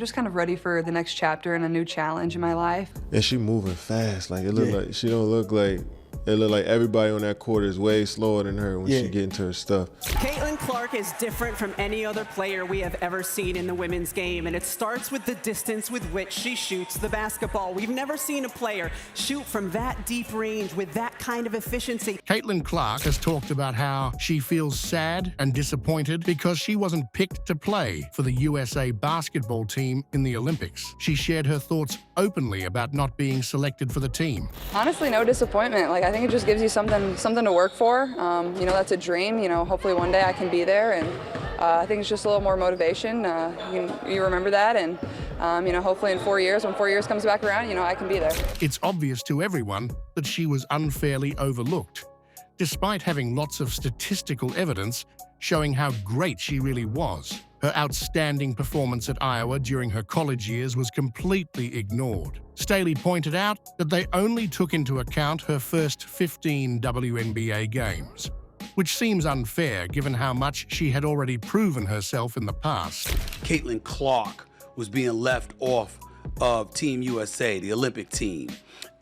just kind of ready for the next chapter and a new challenge in my life. And she moving fast. Like, it look like she don't look like, it look like everybody on that court is way slower than her when she get into her stuff. Caitlin Clark is different from any other player we have ever seen in the women's game, and it starts with the distance with which she shoots the basketball. We've never seen a player shoot from that deep range with that kind of efficiency. Caitlin Clark has talked about how she feels sad and disappointed because she wasn't picked to play for the USA basketball team in the Olympics. She shared her thoughts openly about not being selected for the team. Honestly, no disappointment. Like, I think it just gives you something to work for. You know, that's a dream. You know, hopefully one day I can be there, and I think it's just a little more motivation. You remember that, and you know, hopefully in 4 years, when 4 years comes back around, you know, I can be there. It's obvious to everyone that she was unfairly overlooked, despite having lots of statistical evidence showing how great she really was. Her outstanding performance at Iowa during her college years was completely ignored. Staley pointed out that they only took into account her first 15 WNBA games, which seems unfair given how much she had already proven herself in the past. Caitlin Clark was being left off of Team USA, the Olympic team,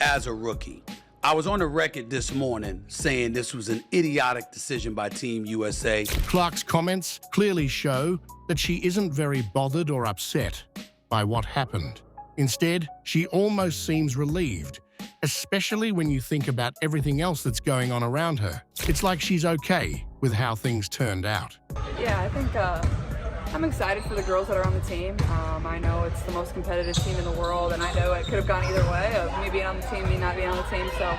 as a rookie. I was on the record this morning saying this was an idiotic decision by Team USA. Clark's comments clearly show that she isn't very bothered or upset by what happened. Instead, she almost seems relieved, especially when you think about everything else that's going on around her. It's like she's okay with how things turned out. Yeah, I think I'm excited for the girls that are on the team. I know it's the most competitive team in the world, and I know it could have gone either way, of me being on the team, me not being on the team. So,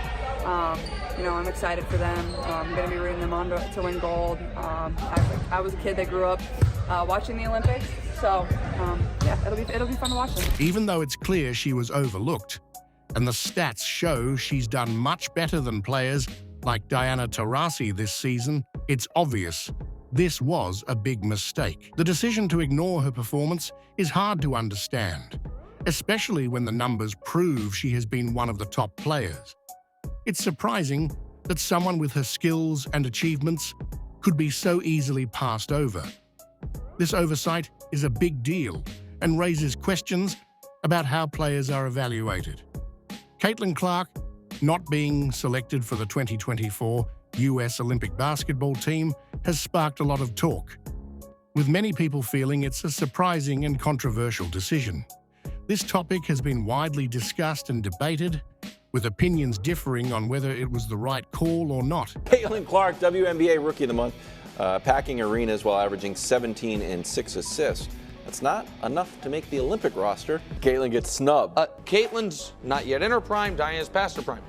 you know, I'm excited for them. I'm going to be rooting them on to win gold. I was a kid that grew up watching the Olympics, so yeah, it'll be fun to watch them. Even though it's clear she was overlooked, and the stats show she's done much better than players like Diana Taurasi this season, it's obvious this was a big mistake. The decision to ignore her performance is hard to understand, especially when the numbers prove she has been one of the top players. It's surprising that someone with her skills and achievements could be so easily passed over. This oversight is a big deal and raises questions about how players are evaluated. Caitlin Clark not being selected for the 2024 US Olympic basketball team has sparked a lot of talk, with many people feeling it's a surprising and controversial decision. This topic has been widely discussed and debated, with opinions differing on whether it was the right call or not. Caitlin Clark, WNBA Rookie of the Month, packing arenas while averaging 17 and 6 assists. That's not enough to make the Olympic roster. Caitlin gets snubbed. Caitlin's not yet in her prime. Diana's past her prime.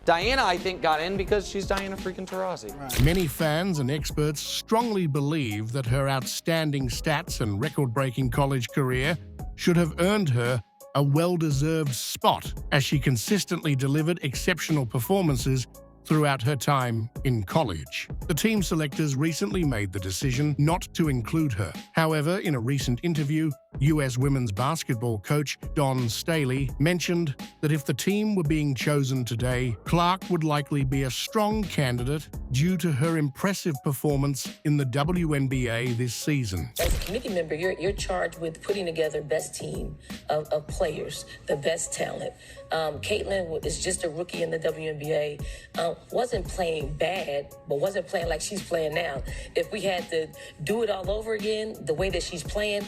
Diana, I think, got in because she's Diana freaking Taurasi. Right. Many fans and experts strongly believe that her outstanding stats and record-breaking college career should have earned her a well-deserved spot, as she consistently delivered exceptional performances throughout her time in college. The team selectors recently made the decision not to include her. However, in a recent interview, US women's basketball coach Don Staley mentioned that if the team were being chosen today, Clark would likely be a strong candidate due to her impressive performance in the WNBA this season. As a committee member, you're charged with putting together best team of players, the best talent. Caitlin is just a rookie in the WNBA. Wasn't playing bad, but wasn't playing like she's playing now. If we had to do it all over again, the way that she's playing,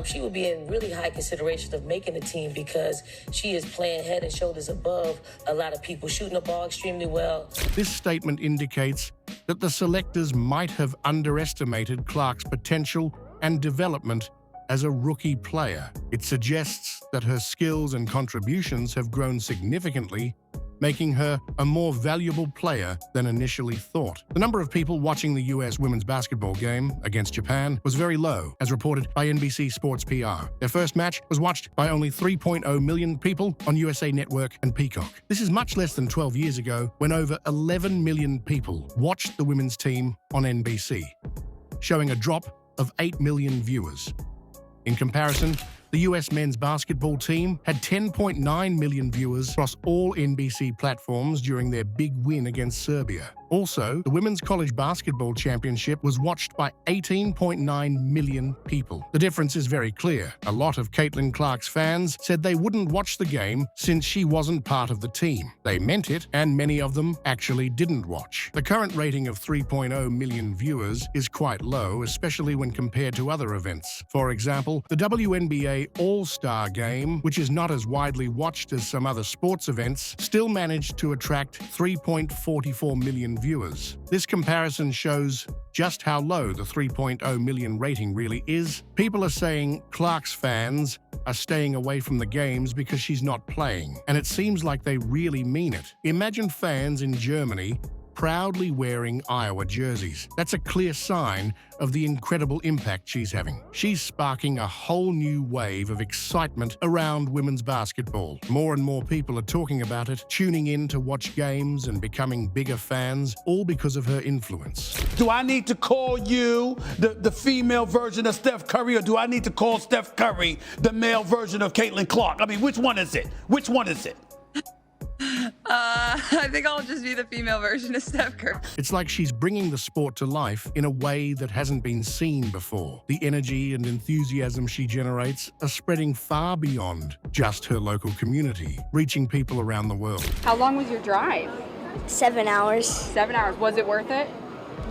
she would be in really high consideration of making the team because she is playing head and shoulders above a lot of people, shooting the ball extremely well. This statement indicates that the selectors might have underestimated Clark's potential and development as a rookie player. It suggests that her skills and contributions have grown significantly, making her a more valuable player than initially thought. The number of people watching the US women's basketball game against Japan was very low, as reported by NBC Sports PR. Their first match was watched by only 3.0 million people on USA Network and Peacock. This is much less than 12 years ago, when over 11 million people watched the women's team on NBC, showing a drop of 8 million viewers. In comparison, the US men's basketball team had 10.9 million viewers across all NBC platforms during their big win against Serbia. Also, the Women's College Basketball Championship was watched by 18.9 million people. The difference is very clear. A lot of Caitlin Clark's fans said they wouldn't watch the game since she wasn't part of the team. They meant it, and many of them actually didn't watch. The current rating of 3.0 million viewers is quite low, especially when compared to other events. For example, the WNBA All-Star Game, which is not as widely watched as some other sports events, still managed to attract 3.44 million viewers. This comparison shows just how low the 3.0 million rating really is. People are saying Clark's fans are staying away from the games because she's not playing, and it seems like they really mean it. Imagine fans in Germany proudly wearing Iowa jerseys. That's a clear sign of the incredible impact she's having. She's sparking a whole new wave of excitement around women's basketball. More and more people are talking about it, tuning in to watch games and becoming bigger fans, all because of her influence. Do I need to call you the female version of Steph Curry, or do I need to call Steph Curry the male version of Caitlin Clark? I mean, which one is it? Which one is it? I think I'll just be the female version of Steph Curry. It's like she's bringing the sport to life in a way that hasn't been seen before. The energy and enthusiasm she generates are spreading far beyond just her local community, reaching people around the world. How long was your drive? 7 hours. 7 hours. Was it worth it?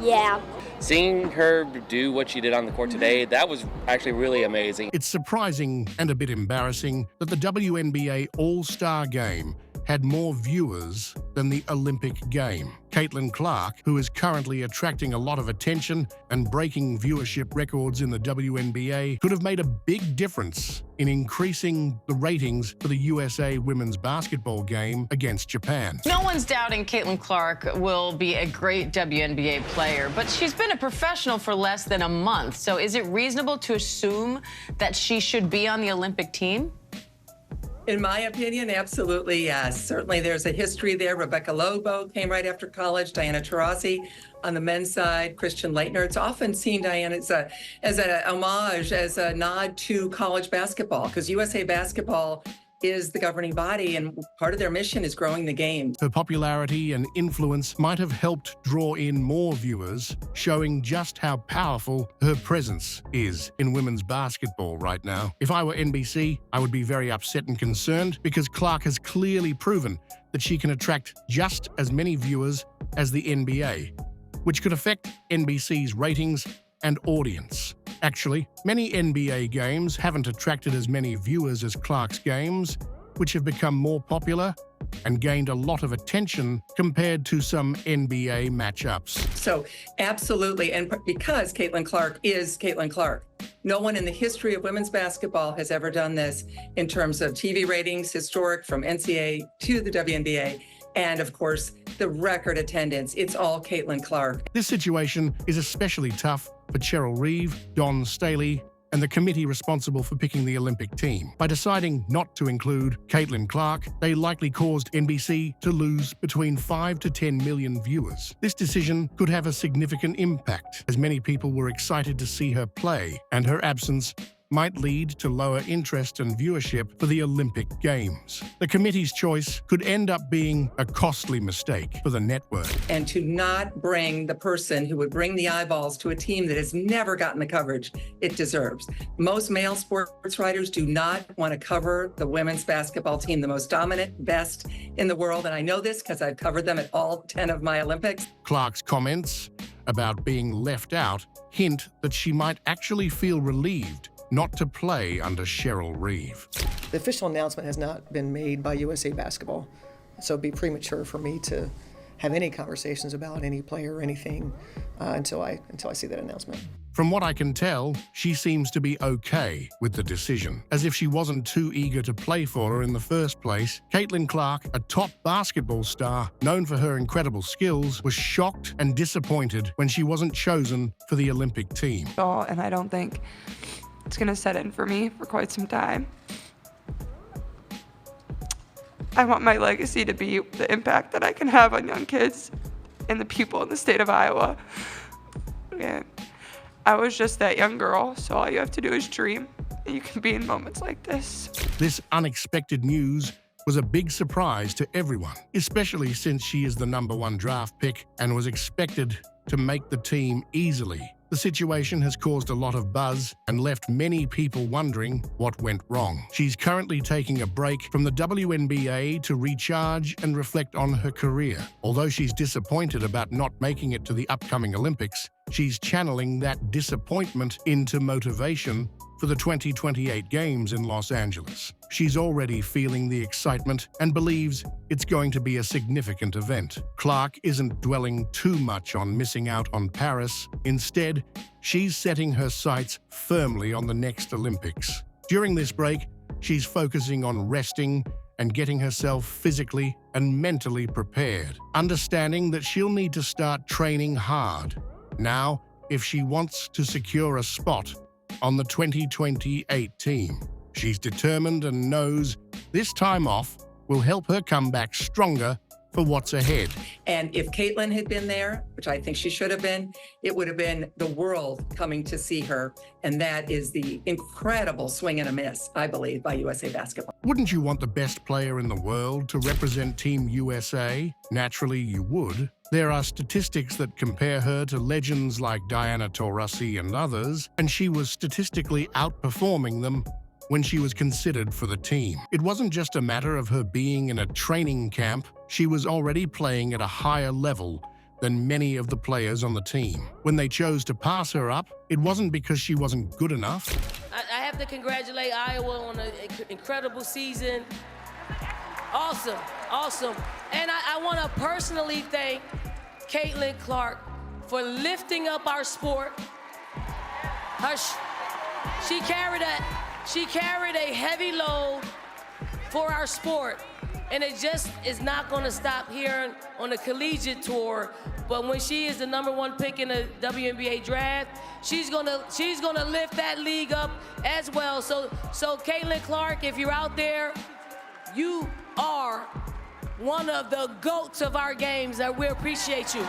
Yeah. Seeing her do what she did on the court today, that was actually really amazing. It's surprising and a bit embarrassing that the WNBA All-Star Game had more viewers than the Olympic game. Caitlin Clark, who is currently attracting a lot of attention and breaking viewership records in the WNBA, could have made a big difference in increasing the ratings for the USA women's basketball game against Japan. No one's doubting Caitlin Clark will be a great WNBA player, but she's been a professional for less than a month. So is it reasonable to assume that she should be on the Olympic team? In my opinion, absolutely, yes. Certainly there's a history there. Rebecca Lobo came right after college, Diana Taurasi on the men's side, Christian Leitner. It's often seen, Diana, as a homage, as a nod to college basketball, because USA Basketball is the governing body, and part of their mission is growing the game. Her popularity and influence might have helped draw in more viewers, showing just how powerful her presence is in women's basketball right now. If I were NBC, I would be very upset and concerned, because Clark has clearly proven that she can attract just as many viewers as the NBA, which could affect NBC's ratings and audience. Actually, many NBA games haven't attracted as many viewers as Clark's games, which have become more popular and gained a lot of attention compared to some NBA matchups. So absolutely, and because Caitlin Clark is Caitlin Clark. No one in the history of women's basketball has ever done this in terms of TV ratings, historic from NCAA to the WNBA. And of course, the record attendance, it's all Caitlin Clark. This situation is especially tough for Cheryl Reeve, Don Staley, and the committee responsible for picking the Olympic team. By deciding not to include Caitlin Clark, they likely caused NBC to lose between 5 to 10 million viewers. This decision could have a significant impact, as many people were excited to see her play, and her absence might lead to lower interest and viewership for the Olympic Games. The committee's choice could end up being a costly mistake for the network. And to not bring the person who would bring the eyeballs to a team that has never gotten the coverage it deserves. Most male sports writers do not want to cover the women's basketball team, the most dominant, best in the world. And I know this because I've covered them at all 10 of my Olympics. Clark's comments about being left out hint that she might actually feel relieved not to play under Cheryl Reeve. The official announcement has not been made by USA Basketball, so it'd be premature for me to have any conversations about any player or anything until I see that announcement. From what I can tell, she seems to be okay with the decision, as if she wasn't too eager to play for her in the first place. Caitlin Clark, a top basketball star known for her incredible skills, was shocked and disappointed when she wasn't chosen for the Olympic team. And I don't think it's going to set in for me for quite some time. I want my legacy to be the impact that I can have on young kids and the people in the state of Iowa. And I was just that young girl, so all you have to do is dream, and you can be in moments like this. This unexpected news was a big surprise to everyone, especially since she is the #1 draft pick and was expected to make the team easily. The situation has caused a lot of buzz and left many people wondering what went wrong. She's currently taking a break from the WNBA to recharge and reflect on her career. Although she's disappointed about not making it to the upcoming Olympics, she's channeling that disappointment into motivation for the 2028 Games in Los Angeles. She's already feeling the excitement and believes it's going to be a significant event. Clark isn't dwelling too much on missing out on Paris. Instead, she's setting her sights firmly on the next Olympics. During this break, she's focusing on resting and getting herself physically and mentally prepared, understanding that she'll need to start training hard now if she wants to secure a spot on the 2028 team. She's determined and knows this time off will help her come back stronger for what's ahead. And if Caitlin had been there, which I think she should have been, it would have been the world coming to see her. And that is the incredible swing and a miss, I believe, by USA Basketball. Wouldn't you want the best player in the world to represent Team USA? Naturally, you would. There are statistics that compare her to legends like Diana Taurasi and others, and she was statistically outperforming them when she was considered for the team. It wasn't just a matter of her being in a training camp. She was already playing at a higher level than many of the players on the team. When they chose to pass her up, it wasn't because she wasn't good enough. I have to congratulate Iowa on an incredible season. Awesome, awesome. And I want to personally thank Caitlin Clark for lifting up our sport. She carried a heavy load for our sport. And it just is not going to stop here on the collegiate tour. But when she is the #1 pick in the WNBA draft, she's gonna lift that league up as well. So Caitlin Clark, if you're out there, you are one of the GOATs of our games. We appreciate you.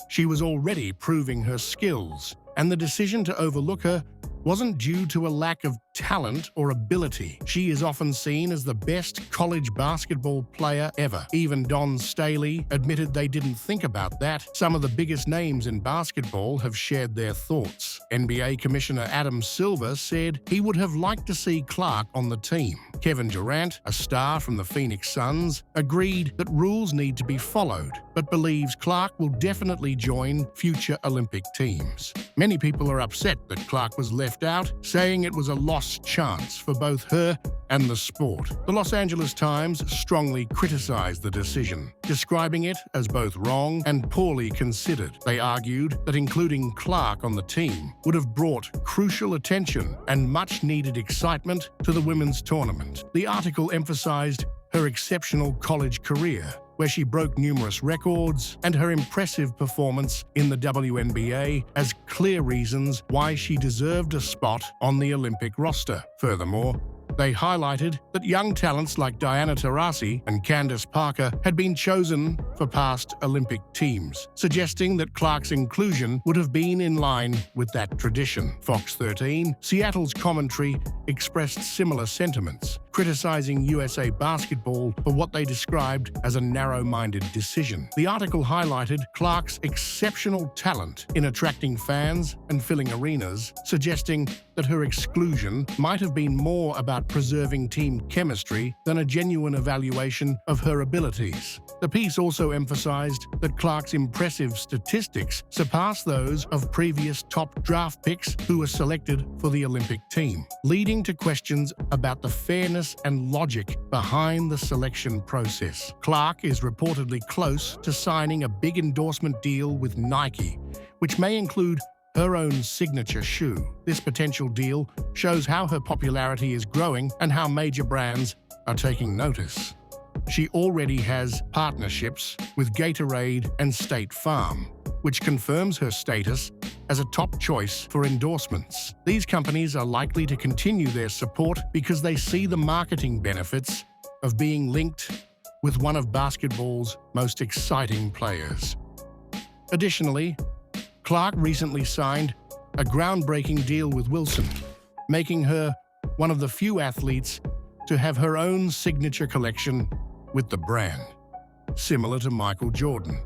She was already proving her skills, and the decision to overlook her wasn't due to a lack of talent or ability. She is often seen as the best college basketball player ever. Even Don Staley admitted they didn't think about that. Some of the biggest names in basketball have shared their thoughts. NBA Commissioner Adam Silver said he would have liked to see Clark on the team. Kevin Durant, a star from the Phoenix Suns, agreed that rules need to be followed, but believes Clark will definitely join future Olympic teams. Many people are upset that Clark was left out, saying it was a lost chance for both her and the sport. The Los Angeles Times strongly criticized the decision, describing it as both wrong and poorly considered. They argued that including Clark on the team would have brought crucial attention and much-needed excitement to the women's tournament. The article emphasized her exceptional college career, where she broke numerous records, and her impressive performance in the WNBA as clear reasons why she deserved a spot on the Olympic roster. Furthermore, they highlighted that young talents like Diana Taurasi and Candace Parker had been chosen for past Olympic teams, suggesting that Clark's inclusion would have been in line with that tradition. Fox 13, Seattle's commentary expressed similar sentiments, criticizing USA Basketball for what they described as a narrow-minded decision. The article highlighted Clark's exceptional talent in attracting fans and filling arenas, suggesting that her exclusion might have been more about preserving team chemistry than a genuine evaluation of her abilities. The piece also emphasized that Clark's impressive statistics surpass those of previous top draft picks who were selected for the Olympic team, leading to questions about the fairness and logic behind the selection process. Clark is reportedly close to signing a big endorsement deal with Nike, which may include her own signature shoe. This potential deal shows how her popularity is growing and how major brands are taking notice. She already has partnerships with Gatorade and State Farm, which confirms her status as a top choice for endorsements. These companies are likely to continue their support because they see the marketing benefits of being linked with one of basketball's most exciting players. Additionally, Clark recently signed a groundbreaking deal with Wilson, making her one of the few athletes to have her own signature collection with the brand, similar to Michael Jordan.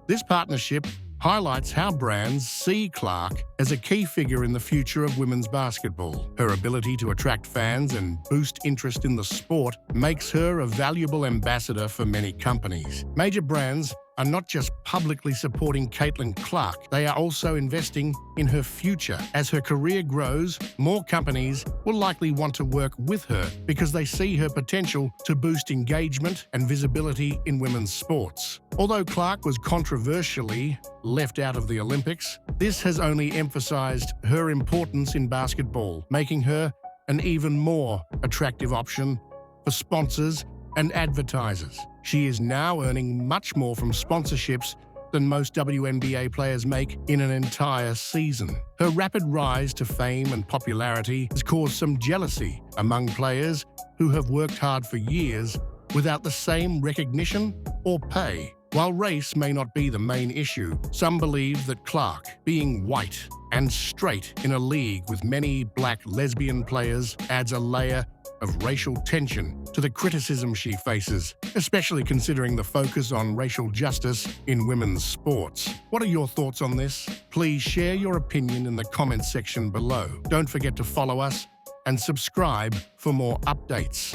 This partnership highlights how brands see Clark as a key figure in the future of women's basketball. Her ability to attract fans and boost interest in the sport makes her a valuable ambassador for many companies. Major brands are not just publicly supporting Caitlin Clark, they are also investing in her future. As her career grows, more companies will likely want to work with her because they see her potential to boost engagement and visibility in women's sports. Although Clark was controversially left out of the Olympics, this has only emphasized her importance in basketball, making her an even more attractive option for sponsors and advertisers. She is now earning much more from sponsorships than most WNBA players make in an entire season. Her rapid rise to fame and popularity has caused some jealousy among players who have worked hard for years without the same recognition or pay. While race may not be the main issue, some believe that Clark, being white and straight in a league with many black lesbian players, adds a layer of racial tension to the criticism she faces, especially considering the focus on racial justice in women's sports. What are your thoughts on this? Please share your opinion in the comments section below. Don't forget to follow us and subscribe for more updates.